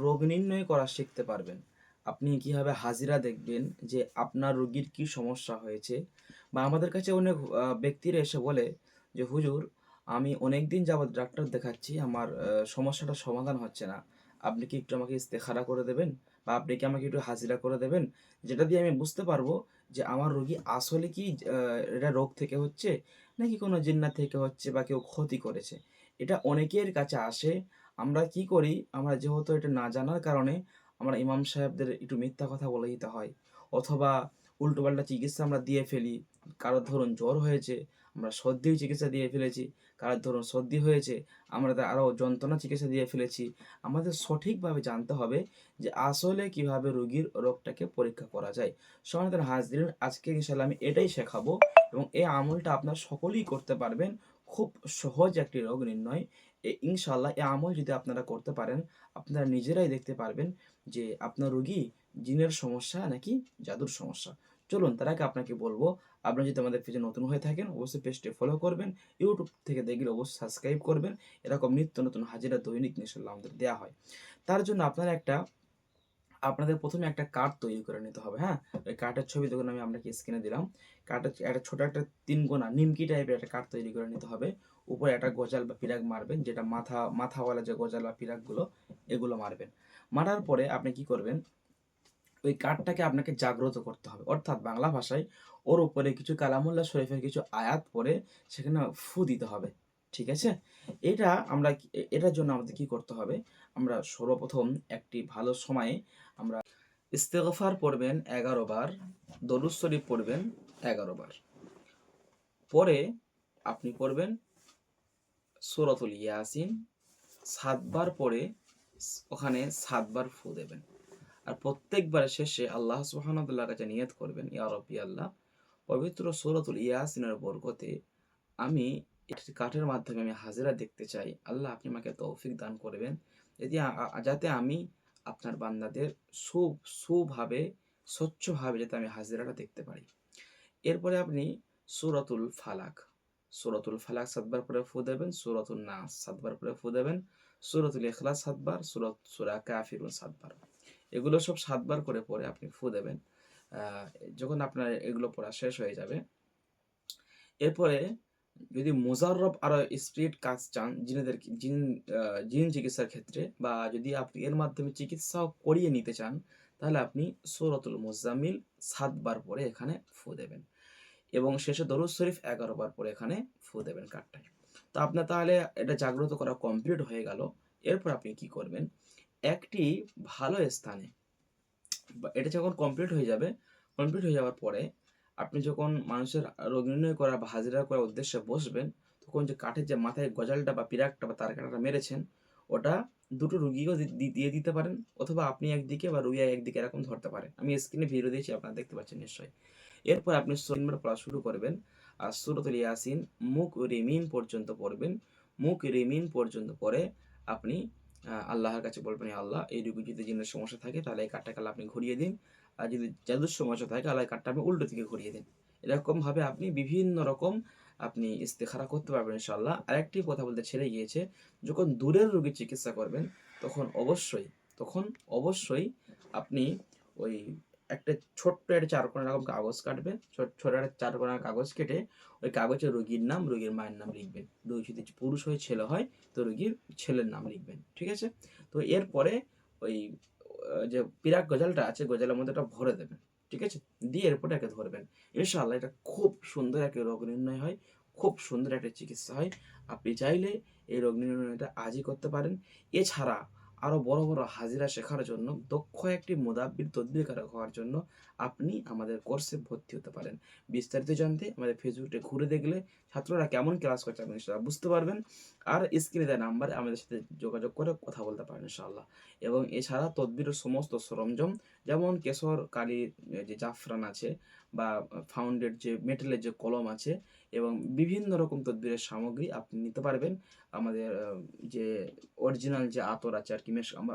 রোগ নির্ণয় করা শিখতে পারবেন। আপনি কিভাবে হাজিরা দেখবেন যে আপনার রোগীর কি সমস্যা হয়েছে, বা আমাদের কাছে অনেক ব্যক্তিরা এসে বলে যে হুজুর, আমি অনেক দিন যাবৎ ডাক্তার দেখাচ্ছি, আমার সমস্যাটা সমাধান হচ্ছে না। আপনি কি একটু আমাকে ইস্তেখারা করে দেবেন, বা আপনি কি আমাকে একটু হাজিরা করে দেবেন, যেটা দিয়ে আমি বুঝতে পারবো যে আমার রোগী আসলে কি এটা রোগ থেকে হচ্ছে, নাকি কোনো জিন্নাত থেকে হচ্ছে, বা কেউ ক্ষতি করেছে। এটা অনেকের কাছে আসে। আমরা কি করি, আমরা যেহেতু এটা না জানার কারণে আমরা ইমাম সাহেবদের একটু মিথ্যা কথা বলে দিতে হয়, অথবা উল্টোপাল্টা চিকিৎসা আমরা দিয়ে ফেলি। কারোর ধরুন জ্বর হয়েছে, আমরা সর্দির চিকিৎসা দিয়ে ফেলেছি। কারোর ধরুন সর্দি হয়েছে, আমরা তার আরও যন্ত্রণা চিকিৎসা দিয়ে ফেলেছি। আমাদের সঠিকভাবে জানতে হবে যে আসলে কিভাবে রোগীর রোগটাকে পরীক্ষা করা যায়। সম্মানিত হাজরিন, আজকে ইনশাল্লাহ আমি এটাই শেখাবো, এবং এই আমলটা আপনার সকলেই করতে পারবেন। খুব সহজ একটি রোগ নির্ণয়। ইনশাল্লাহ এই আমল যদি আপনারা করতে পারেন, আপনারা নিজেরাই দেখতে পারবেন যে আপনার রোগী জিনের সমস্যা নাকি জাদুর সমস্যা। চলুন তার আগে আপনাকে বলবো, আপনি যদি আমাদের পেজে নতুন হয়ে থাকেন অবশ্যই পেজটি ফলো করবেন। ইউটিউব থেকে দেখলে অবশ্যই সাবস্ক্রাইব করবেন। এরকম নিত্য নতুন হাজিরা দৈনিক ইনশাল্লাহ আমাদের দেওয়া হয়। তার জন্য আপনাদের প্রথমে একটা কার্ড তৈরি করে নিতে হবে। হ্যাঁ, ওই কার্ডের ছবি দেখুন, আমি আপনাকে স্ক্রিনে দিলাম। কার্ডের একটা ছোট একটা 3 কোনা নিমকি টাইপের একটা কার্ড তৈরি করে নিতে হবে। উপরে একটা গজাল বা পিরাক মারবেন, যেটা মাথাওয়ালা যে গজাল বা পিরাকগুলো, এগুলো মারবেন। মারার পরে আপনি কি করবেন, ওই কার্ডটাকে আপনাকে জাগ্রত করতে হবে, অর্থাৎ বাংলা ভাষায় ওর উপরে কিছু কালামুল্লাহ শরীফের কিছু আয়াত পড়ে সেখানে ফু দিতে হবে। ঠিক আছে? এটা আমরা এটার জন্য আমাদের কি করতে হবে, আমরা সর্বপ্রথম একটি ভালো সময়ে আমরা ইস্তেগফার পড়বেন 11 বার, দরুদ শরীফ পড়বেন 11 বার। পরে আপনি পড়বেন সূরাতুল ইয়াসিন 7 বার পড়ে ওখানে 7 বার ফু দেবেন। আর প্রত্যেকবার শেষে আল্লাহ সুবহানাহু ওয়া তাআলার কাছে নিয়ত করবেন, ইয়া রাব্বি আল্লাহ, পবিত্র সূরাতুল ইয়াসিনের বরকতে আমি একটি কাঠের মাধ্যমে আমি হাজিরা দেখতে চাই। আল্লাহ আপনি আমাকে তৌফিক দান করবেন, যদি যাতে আমি আপনার বান্দাদের সুভাবে স্বচ্ছভাবে যাতে আমি হাজিরাটা দেখতে পারি। এরপরে আপনি সূরাতুল ফালাক সূরাতুল ফালাক 7 বার পরে ফু দেবেন, সূরাতুন নাস 7 বার পরে ফু দেবেন, সূরাতুল ইখলাস 7 বার, সূরা কাফিরুন 7 বার। এগুলো সব 7 বার করে পরে আপনি ফু দেবেন। আহ, যখন আপনার এগুলো পড়া শেষ হয়ে যাবে, এরপরে যদি মোজাররব আরো স্পিরিট কাজ চান, জিন চিকিৎসার ক্ষেত্রে, বা যদি আপনি এর মাধ্যমে চিকিৎসাও করিয়ে নিতে চান, তাহলে আপনি সূরাতুল মুজাম্মিল 7 বার পরে এখানে ফু দেবেন, এবং শেষে দরুদ শরীফ 11 বার পরে এখানে ফু দেবেন কাঠটায়। তো আপনার তাহলে এটা জাগ্রত করা কমপ্লিট হয়ে গেল। এরপর আপনি কি করবেন, একটি ভালো স্থানে, এটা যখন কমপ্লিট হয়ে যাওয়ার পরে আপনি যখন মানুষের রোগ নির্ণয় করা বা হাজিরা করার উদ্দেশ্যে বসবেন, তখন যে কাঠের যে মাথায় গজালটা বা পিরাকটা বা তার কাঁটাটা মেরেছেন, ওটা দুটো রুগীকেও দিয়ে দিতে পারেন, অথবা আপনি একদিকে বা রুগী একদিকে এরকম ধরতে পারেন। আমি স্ক্রিনে ভিডিও দিয়েছি, আপনারা দেখতে পাচ্ছেন নিশ্চয়ই। এরপর আপনি সুন্নাত পড়া শুরু করবেন, আর সূরাতুল ইয়াসিন মুখ রিমিন পর্যন্ত পড়বেন। মুখ রিমিন পর্যন্ত পরে আপনি আল্লাহর কাছে বলবেন, আল্লাহ, এই রোগী যদি জিনের সমস্যা থাকে তাহলে এই কাঠটাকে আল্লাহ আপনি ঘুরিয়ে দিন, আর যদি জাদুর সমস্যা থাকে আল্লাহ এই কাঠটা আপনি উল্টো দিকে ঘুরিয়ে দিন। এরকম ভাবে আপনি বিভিন্ন রকম আপনি ইস্তেখারা করতে পারবেন ইনশাআল্লাহ। আরেকটি কথা বলতে ছেড়ে গিয়েছে, যখন দূরের রোগীর চিকিৎসা করবেন তখন অবশ্যই আপনি ওই একটা ছোট্ট একটা 4 কোনা এরকম কাগজ কাটবেন, ছোট একটা 4 কোনা কাগজ কেটে ওই কাগজে রোগীর নাম, রোগীর মায়ের নাম লিখবেন। রোগী যদি পুরুষ হয়, ছেলে হয়, তো রোগীর ছেলের নাম লিখবেন। ঠিক আছে? তো এরপরে ওই যে পিরাক গজালটা আছে, গজালের মধ্যে এটা ভরে দেবেন। ঠিক আছে? দিয়ে এরপরে একে ধরবেন। ইনশাআল্লাহ এটা খুব সুন্দর একটা রোগ নির্ণয় হয়, খুব সুন্দর একটা চিকিৎসা হয়। আপনি চাইলে এই রোগ নির্ণয়টা আজই করতে পারেন। এছাড়া আরো বড় বড় হাজিরা শেখার জন্য, দক্ষ একটি মুদাব্বির তদবিরকারক হওয়ার জন্য আপনি আমাদের কোর্সে ভর্তি হতে পারেন। বিস্তারিত জানতে আমাদের ফেসবুকটা ঘুরে দেখলে ছাত্ররা কেমন ক্লাস করছে আপনি সেটা বুঝতে পারবেন। আর স্ক্রিনে দেওয়া নাম্বারে আমাদের সাথে যোগাযোগ করে কথা বলতে পারেন ইনশাআল্লাহ। এবং এছাড়া তদবিরের সমস্ত সরঞ্জাম, যেমন কেশর কালির যে জাফরান আছে, বা ফাউন্ডেড যে মেটালের যে কলম আছে, এবং বিভিন্ন রকম তদবিরের সামগ্রী আপনি নিতে পারবেন। আমাদের যে অরিজিনাল যে আতর আছে আর কি, আমরা